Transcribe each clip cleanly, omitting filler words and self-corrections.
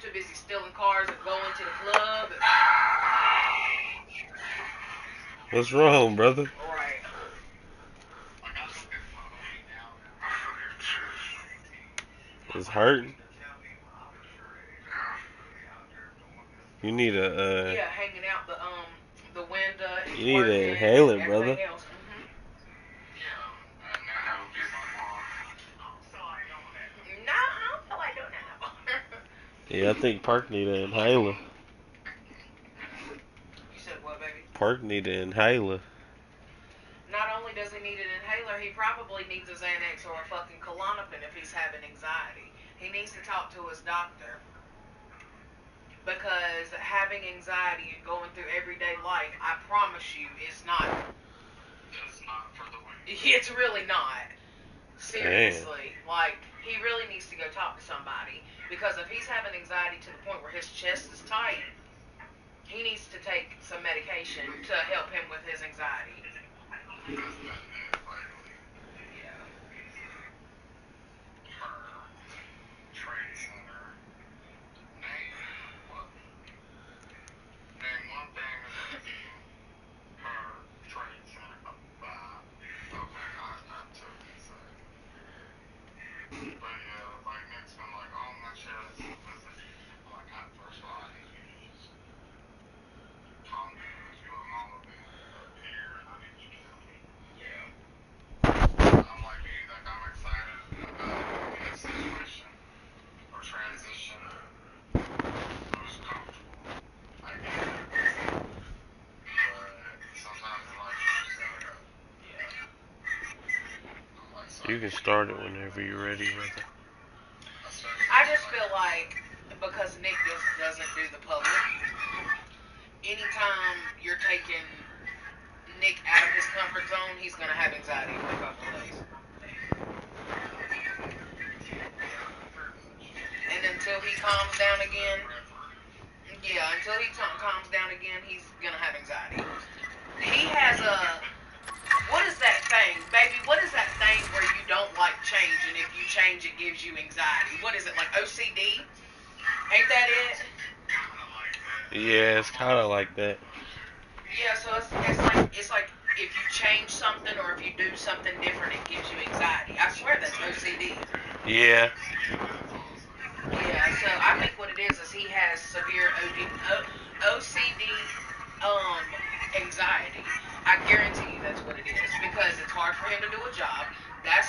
too busy stealing cars and going to the club. What's wrong, brother? Right. It's hurting. You need a yeah, hanging out the window. You need to inhale it, brother. No, I don't feel like doing that no more. Yeah, I think Park need an inhaler. You said what, baby? Park need an inhaler. Not only does he need an inhaler, he probably needs a Xanax or a fucking Klonopin if he's having anxiety. He needs to talk to his doctor. Because having anxiety and going through everyday life, I promise you, it's not. It's not for the weak. It's really not. Seriously. Damn. Like, he really needs to go talk to somebody. Because if he's having anxiety to the point where his chest is tight, he needs to take some medication to help him with his anxiety. You can start it whenever you're ready, brother. I just feel like because Nick just doesn't do the public, anytime you're taking Nick out of his comfort zone, he's going to have anxiety for a couple of days. And until he calms down again, calms down again, he's going to have anxiety. He has what is that thing, baby? What is that thing where you don't like change, and if you change, it gives you anxiety? What is it, like OCD? Ain't that it? Yeah, it's kind of like that. Yeah, so it's like if you change something or if you do something different, it gives you anxiety. I swear that's OCD. Yeah. Yeah, so I think what it is he has severe OCD anxiety. I guarantee you that's what it is because it's hard for him to do a job. That's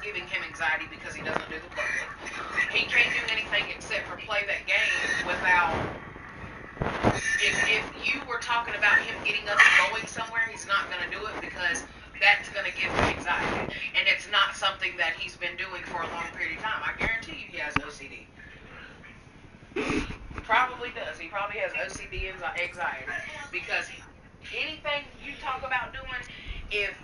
giving him anxiety because he doesn't do the public. He can't do anything except for play that game without. If you were talking about him getting up and going somewhere, he's not going to do it because that's going to give him anxiety. And it's not something that he's been doing for a long period of time. I guarantee you he has OCD. Probably does. He probably has OCD and anxiety because anything you talk about doing, if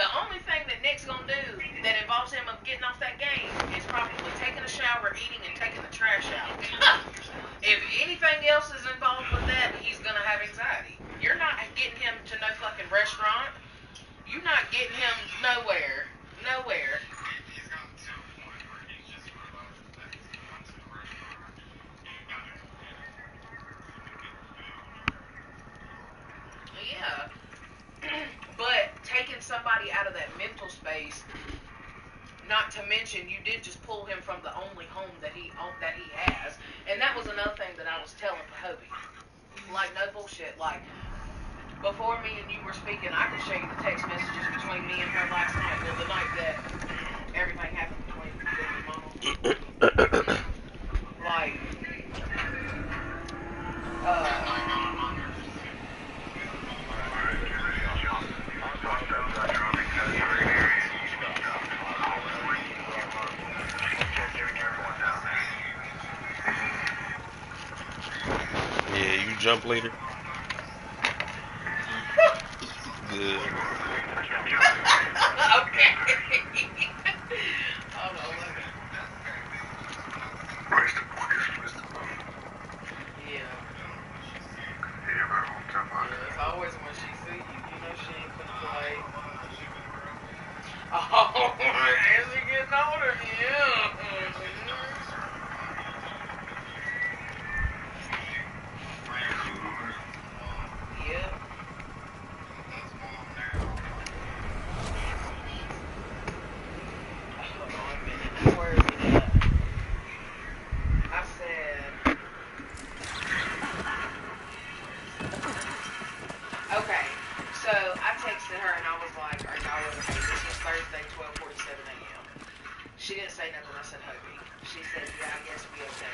the only thing that Nick's going to do that involves him of getting off that game is probably taking a shower, eating, and taking the trash out. If anything else is involved with that, he's going to have anxiety. You're not getting him to no fucking restaurant. You're not getting him nowhere. Nowhere. Yeah. But taking somebody out of that mental space, not to mention you did just pull him from the only home that he has, and that was another thing that I was telling Hobie. Like, no bullshit. Like, before me and you were speaking, I could show you the text messages between me and her last night. Well, the night that everything happened between me and Mama. Like, Yeah, you jump leader. Good. Okay. Hold on, let me. Yeah. Yeah, it's always when she see you, you know she ain't gonna play. Oh, as she gets older, yeah. Okay, so I texted her and I was like, are y'all okay? This was Thursday, 12:47 a.m. She didn't say nothing. I said, Hubby. She said, yeah, I guess we okay.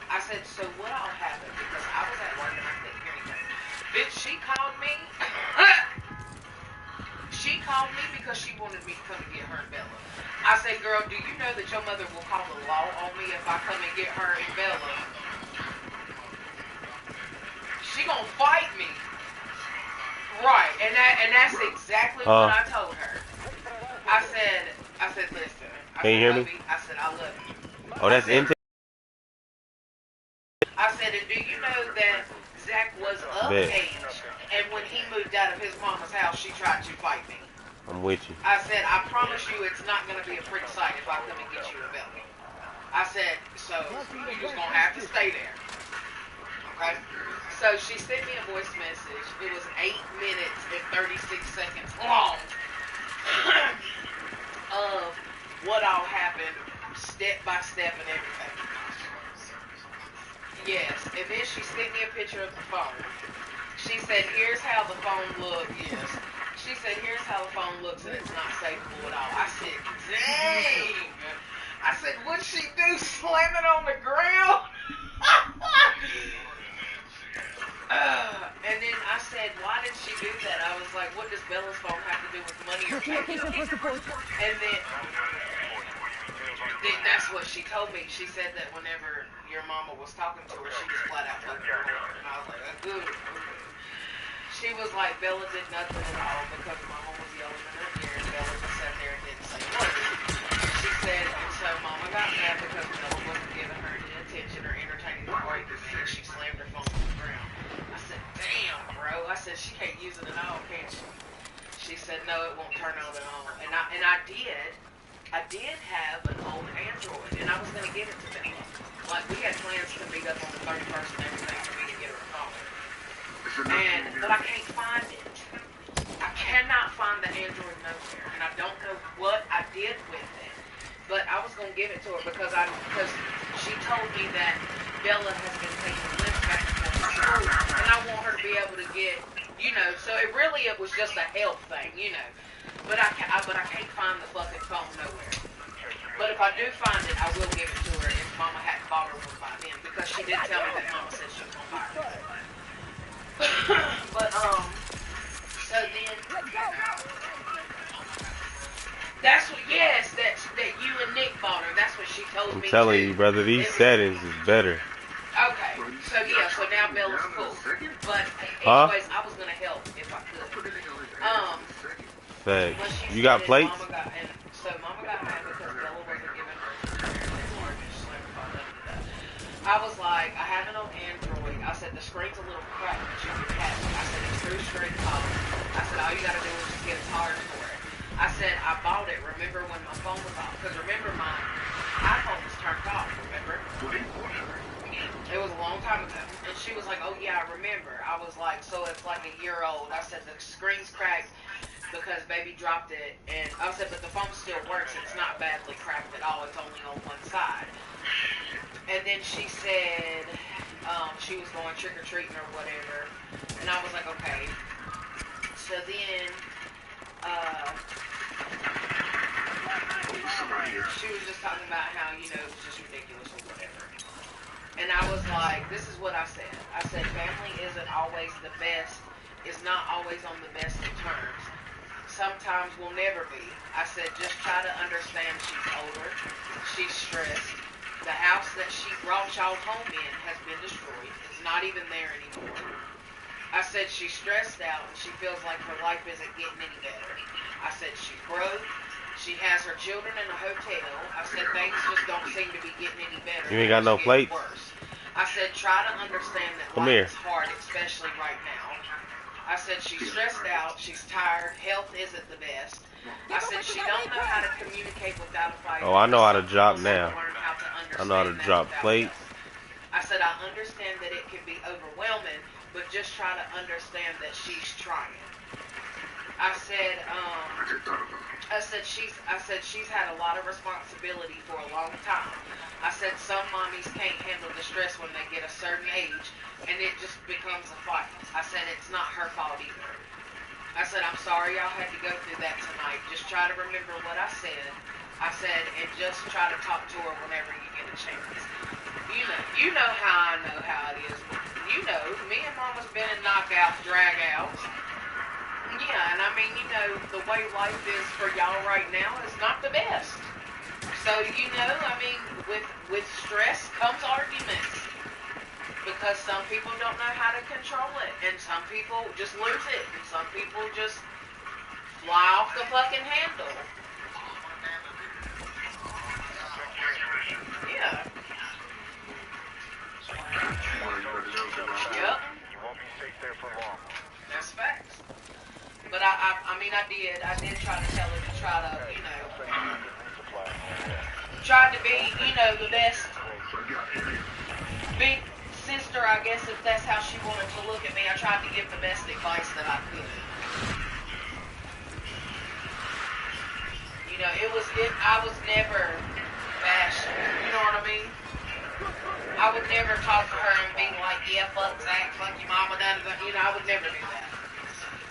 I said, so what all happened? Because I was at work and I couldn't hear anything. Bitch, she called me. She called me because she wanted me to come and get her and Bella. I said, girl, do you know that your mother will call the law on me if I come and get her and Bella? She gonna fight me. Right, and that's exactly what I told her. I said, listen. Can you hear me? I said, I love you. Oh, that's intake. I said, and do you know that Zach was of age, and when he moved out of his mama's house, she tried to fight me. I'm with you. I said, I promise you it's not going to be a pretty sight if I come and get you a belly. I said, so you just going to have to stay there. Okay? So she sent me a voice message. It was 8 minutes and 36 seconds long of what all happened, step by step and everything. Yes, and then she sent me a picture of the phone. She said, here's how the phone looks. Yes. She said, here's how the phone looks and it's not savable at all. I said, dang. I said, what'd she do? Slam it on the ground? And then I said, why did she do that? I was like, what does Bella's phone have to do with money or taking? And then that's what she told me. She said that whenever your mama was talking to her, she just flat out fucked her. And I was like, good. She was like, Bella did nothing at all because mama was yelling in her ear, and Bella just sat there and didn't say nothing. She said, and so mama got mad because Bella wasn't giving her any attention or entertaining the argument, and she slammed her phone to the ground. I said, damn, bro. I said, she can't use it at all, can she? She said, no, it won't turn on at all. And I did have an old Android, and I was going to give it to them. Like, we had plans to meet up on the 31st and everything for me to get her a phone. But I can't find it. I cannot find the Android nowhere, and I don't know what I did with it. But I was going to give it to her because she told me that Bella has been taking lists back and forth to school, and I want her to be able to get, so it was just a health thing, But I can't find the fucking phone nowhere. But if I do find it, I will give it to her if Mama hadn't bought her one by then, because she did tell me that Mama said she was going to buy her. But, so then, that's what, yes, that you and Nick bought her. That's what she told me. I'm telling you, brother, these settings is better. Okay, so yeah, so now Bella's cool. But anyways, I was gonna help if I could. Thanks. You got plates? Mama got mad because Bella wasn't giving her. I was like, I have an old Android. I said the screen's a little cracked, but you can catch it. I said it's through straight color. I said all you gotta do is just get a charge for it. I said I bought it. Remember when my phone was off? Because remember my iPhone was turned off. Remember? It was a long time ago. And she was like, oh yeah, I remember. I was like, so it's like a year old. I said the screen's cracked because baby dropped it. And I said, but the phone still works. It's not badly cracked at all. It's only on one side. And then she said she was going trick-or-treating or whatever. And I was like, okay. So then she was just talking about how, it was just ridiculous or whatever. And I was like, this is what I said. I said, family isn't always the best, is not always on the best of terms. Sometimes will never be. I said, just try to understand she's older. She's stressed. The house that she brought y'all home in has been destroyed. It's not even there anymore. I said, she's stressed out and she feels like her life isn't getting any better. I said, she's broke. She has her children in a hotel. I said, things just don't seem to be getting any better. You ain't got no plates? Worse. I said, try to understand that life is hard, especially right now. I said, she's stressed out. She's tired. Health isn't the best. I said, she don't know how to communicate without a fight. Oh, I know how to drop now. I know how to drop plates. I said, I understand that it can be overwhelming, but just try to understand that she's trying. I said, I said she's had a lot of responsibility for a long time. I said some mommies can't handle the stress when they get a certain age, and it just becomes a fight. I said it's not her fault either. I said I'm sorry y'all had to go through that tonight. Just try to remember what I said. I said, and just try to talk to her whenever you get a chance. You know how I know how it is. You know, me and Mama's been in knockouts, drag-outs. Yeah, and I mean, you know, the way life is for y'all right now is not the best. So, you know, I mean, with stress comes arguments. Because some people don't know how to control it. And some people just lose it. And some people just fly off the fucking handle. Yeah. Yep. You won't be safe there for long. That's facts. But I mean, I did try to tell her to try to, you know, tried to be, you know, the best big sister, I guess, if that's how she wanted to look at me. I tried to give the best advice that I could. You know, I was never bashful, you know what I mean? I would never talk to her and be like, yeah, fuck Zach, fuck your mama, you know, I would never do that.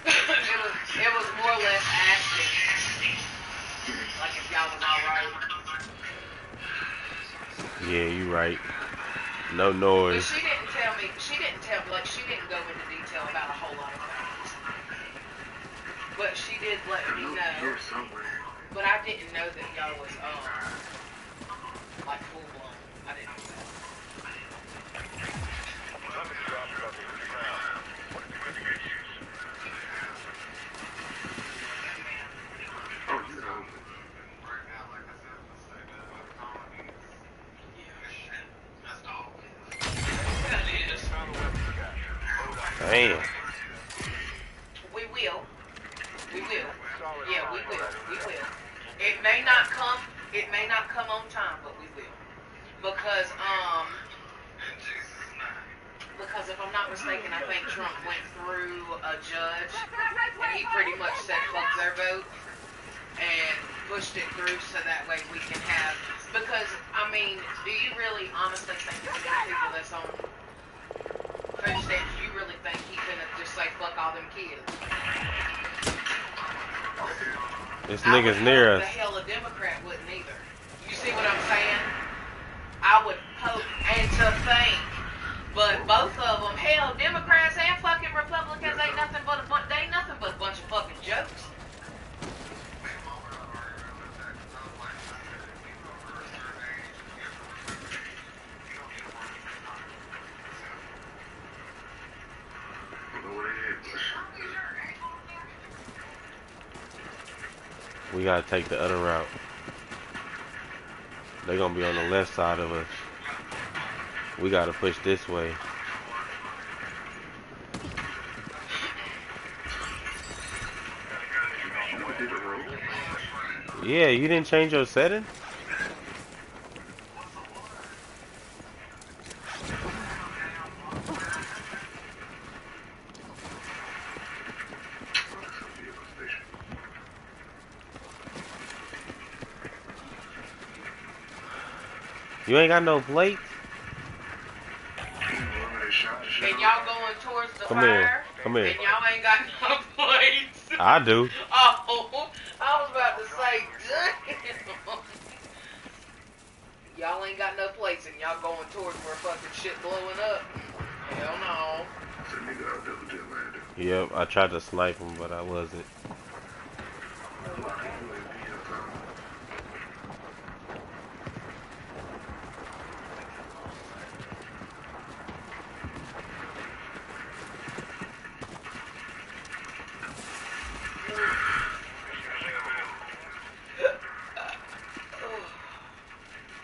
it was more or less asking, like if y'all was alright. Yeah, you right. No noise. But she didn't like, she didn't go into detail about a whole lot of things. But she did let me know. But I didn't know that y'all was, like full blown. I didn't know that. Damn. We will. Yeah, we will. It may not come on time, but we will. Because if I'm not mistaken, I think Trump went through a judge and he pretty much said fuck their vote and pushed it through so that way we can have, because I mean, do you really honestly think that many people that's on food stamps, you really think he couldn't just say fuck all them kids? This nigga's near us. The hell a Democrat wouldn't either. You see what I'm saying? I would hope and to think, but both of them, hell, Democrats and fucking Republicans ain't nothing but a bunch of fucking jokes. We gotta take the other route. They're gonna be on the left side of us. We gotta push this way. Yeah, you didn't change your setting? You ain't got no plates? And y'all going towards the Come fire? here. Come here. And y'all ain't got no plates? I do. Oh, I was about to say, damn. Y'all ain't got no plates and y'all going towards where fucking shit blowing up? Hell no. Yep, I tried to snipe him, but I wasn't.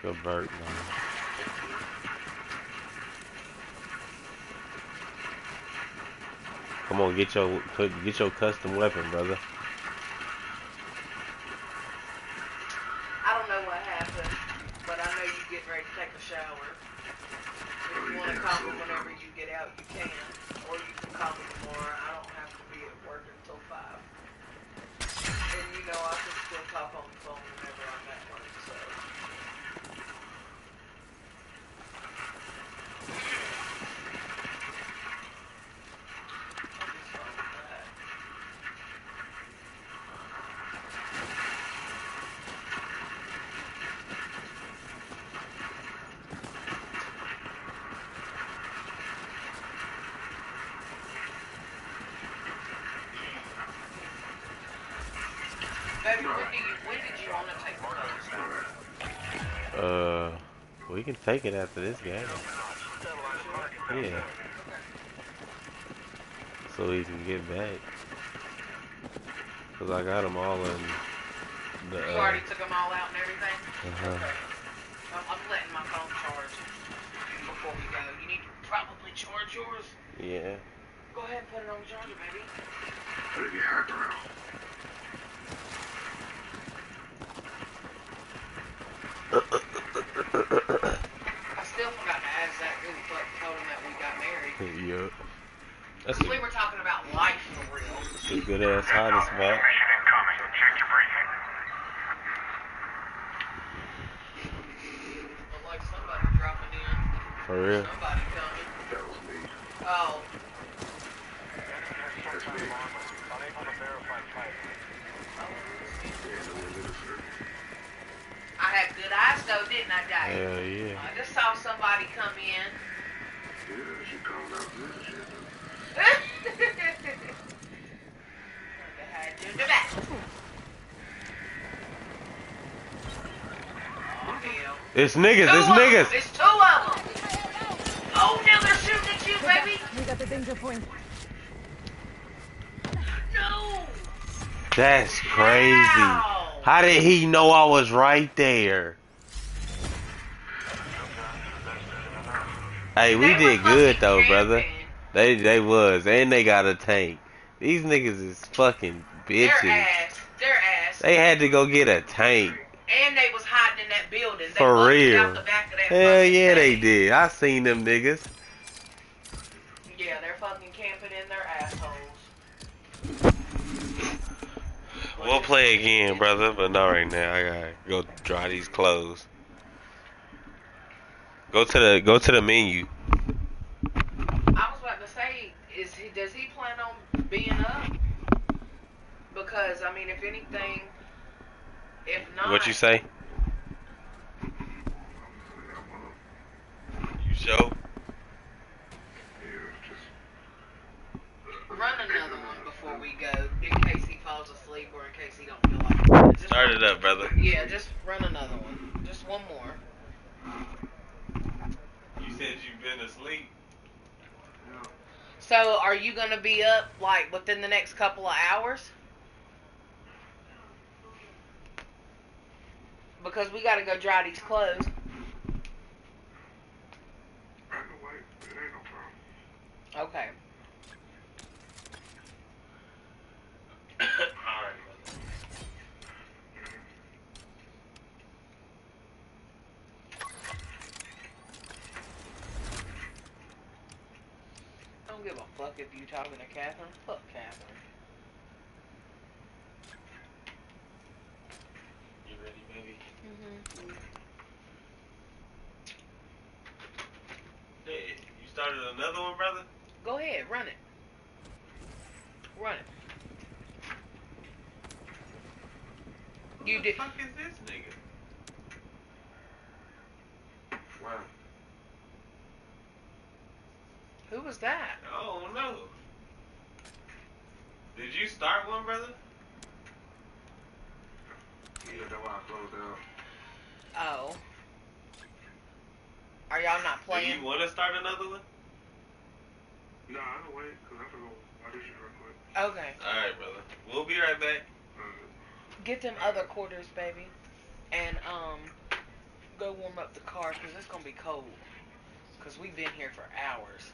Good bird, man. Come on, get your custom weapon, brother. I don't know what happened, but I know you getting ready to take a shower. If you want to call me whenever you get out, you can. Or you can call me tomorrow. I don't have to be at work until 5. When did you want to take the clothes? We can take it after this game. Yeah. So we can get back. Cause I got them all in the. You already took them all out and everything? Uh-huh. Okay. I'm letting my phone charge before we go. You need to probably charge yours. Yeah. Go ahead and put it on the charger, baby. Better get hacked around. I still forgot to ask that dude but told him that we got married. Yup. That's We were talking about life for real. a good ass hottest spot. Mission incoming. Check your briefing. Look like somebody dropping in. For real. Somebody coming. That was me. Oh. That's me. Unable to verify type. I had good eyes though, didn't I, Dave? Hell yeah. I just saw somebody come in. Yeah, she called out good shit. It's niggas, it's niggas. It's two of them. Oh, now they're shooting at you, baby. We got the danger point. No. That's crazy. Wow. How did he know I was right there? Hey, we They were did good though, fucking brother. camping. They was, and they got a tank. These niggas is fucking Their bitches. ass. Their ass. They had to go get a tank. And they was hiding in that building. They For busted real. out the back of that Hell fucking yeah, they tank. did. I seen them niggas. Yeah, they're fucking camping in their assholes. We'll play again, brother, but not right now. I gotta go dry these clothes. Go to the menu. I was about to say, does he plan on being up? Because I mean, if anything, if not, What you say? You show? run another one before we go, in case he falls asleep or in case he don't feel like it. Just Start it up, brother. Yeah, just run another one. Just one more. You said you've been asleep. So, are you gonna be up like within the next couple of hours? Because we gotta go dry these clothes. Okay. Alright, I don't give a fuck if you talking to Catherine. Fuck Catherine. You ready, baby? Hey, you started another one, brother? Go ahead, run it. Run it. You Who did. the fuck is this nigga? Wow. Who was that? Oh no. Did you start one, brother? Yeah, that's why I closed out. Oh. Are y'all not Do playing? you want to start another one? Nah, I'll wait, because I have to go audition real quick. Okay. Alright, brother. We'll be right back. Get them other quarters, baby. And, go warm up the car, because it's going to be cold. Because we've been here for hours.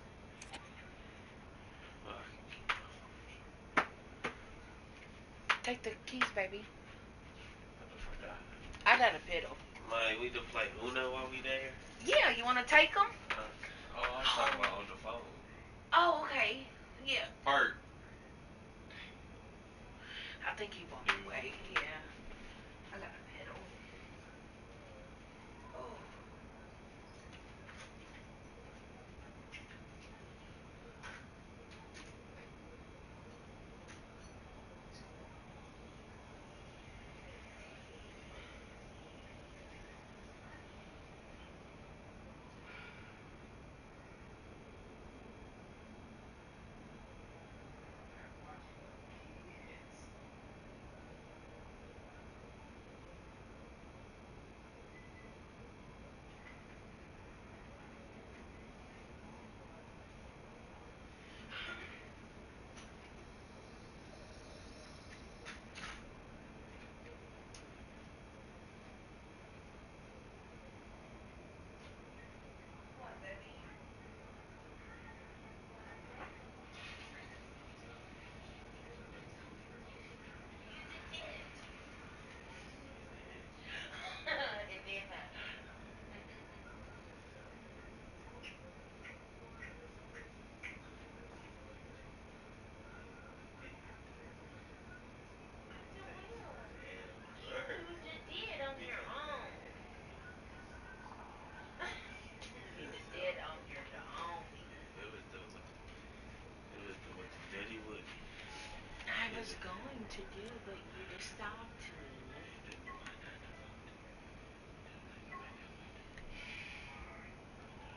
Take the keys, baby. I got a pedal. Like, we can play Uno while we there? Yeah, you want to take them? Oh, I'm talking about on the phone. Oh, okay. Yeah. Part. I think you want to wait. Yeah.